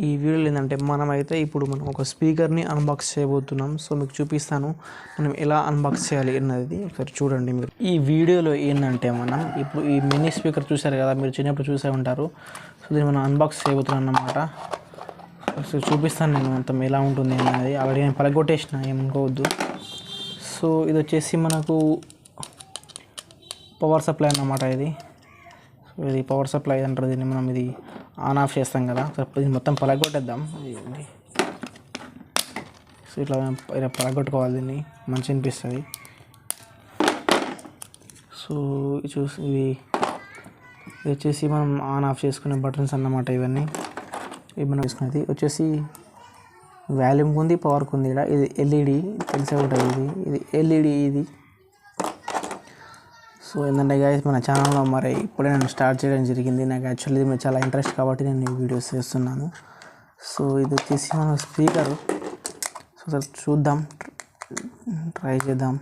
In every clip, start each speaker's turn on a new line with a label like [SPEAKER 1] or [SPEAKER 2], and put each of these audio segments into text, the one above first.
[SPEAKER 1] ఈ వీడియోలో ఏంటంటే మనమైతే ఇప్పుడు మనం ఒక స్పీకర్ని అన్బాక్స్ చేయబోతున్నాం. సో మీకు చూపిస్తాను మనం ఎలా అన్బాక్స్ చేయాలి అన్నది. ఒకసారి చూడండి మీరు. ఈ వీడియోలో ఏంటంటే మనం ఇప్పుడు ఈ మినీ స్పీకర్ చూసారు కదా, మీరు చిన్నప్పుడు చూసే ఉంటారు. సో దీన్ని మనం అన్బాక్స్ చేయబోతున్నాం అన్నమాట. సో చూపిస్తాను నేను మొత్తం ఎలా ఉంటుంది అన్నది. ఆల్రెడీ నేను పలగొట్టేసిన, ఏమనుకోవద్దు. సో ఇది వచ్చేసి మనకు పవర్ సప్లై అన్నమాట. ఇది పవర్ సప్లై అంటారు దీన్ని. మనం ఇది ఆన్ ఆఫ్ చేస్తాం కదా. సో ఇది మొత్తం పలగొట్టేద్దాం. సో ఇట్లా పలగొట్టుకోవాలి, దీన్ని మంచి అనిపిస్తుంది. సో ఇది వచ్చేసి మనం ఆన్ ఆఫ్ చేసుకునే బటన్స్ అన్నమాట. ఇవన్నీ మనం తీసుకునేది వచ్చేసి వాల్యూమ్కి ఉంది, పవర్కి ఉంది. ఇది ఎల్ఈడి తెలిసే ఉంటుంది. ఇది ఎల్ఈడి. ఇది సో ఏంటంటే గైస్, మన ఛానల్లో మరి ఇప్పుడే నేను స్టార్ట్ చేయడం జరిగింది. నాకు యాక్చువల్లీ ఇది చాలా ఇంట్రెస్ట్ కాబట్టి నేను ఈ వీడియోస్ చేస్తున్నాను. సో ఇది వచ్చేసి మన స్పీకరు. సో సార్ చూద్దాం, ట్రై చేద్దాం.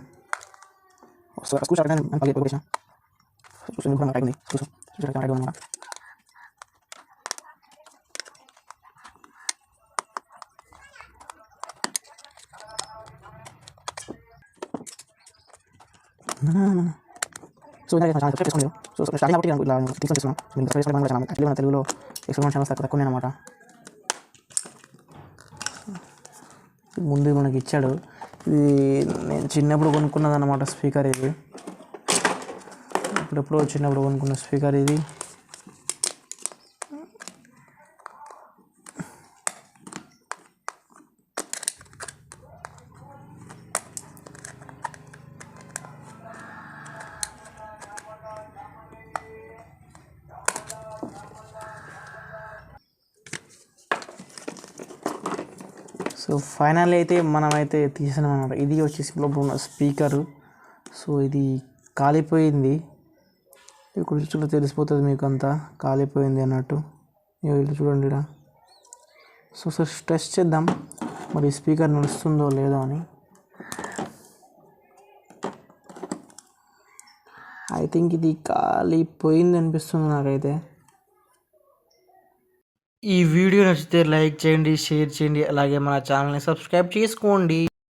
[SPEAKER 1] సో సబ్స్క్రైబ్ చేసుకోండి. సో స్టార్టింగ్ కాబట్టి ఇలా తీసుకొని మీరు సబ్స్క్రైబ్ చేసుకోవడం ఛానల్ యాక్చువల్లీ మన తెలుగులో ఎక్స్ప్లోర్ ఛానల్స్ తక్కువనే అనమాట. ముందు మనకి ఇచ్చాడు. ఇది నేను చిన్నప్పుడు కొనుక్కున్నది అన్నమాట స్పీకర్. ఇది ఇప్పుడెప్పుడో చిన్నప్పుడు కొనుక్కున్న స్పీకర్ ఇది. సో ఫైనల్ అయితే మనమైతే తీసినాం అన్నమాట. ఇది వచ్చేసి లోపల ఉన్న స్పీకరు. సో ఇది కాలిపోయింది. ఇక్కడ చూడ తెలిసిపోతుంది మీకు, అంతా కాలిపోయింది అన్నట్టు. ఇది చూడండి ఇక్కడ. సో సార్ టెస్ట్ చేద్దాం మరి స్పీకర్ నడుస్తుందో లేదో అని. ఐ థింక్ ఇది కాలిపోయింది అనిపిస్తుంది నాకైతే. ఈ వీడియో నచ్చితే లైక్ చేయండి, షేర్ చేయండి, అలాగే మన ఛానల్ని సబ్స్క్రైబ్ చేసుకోండి.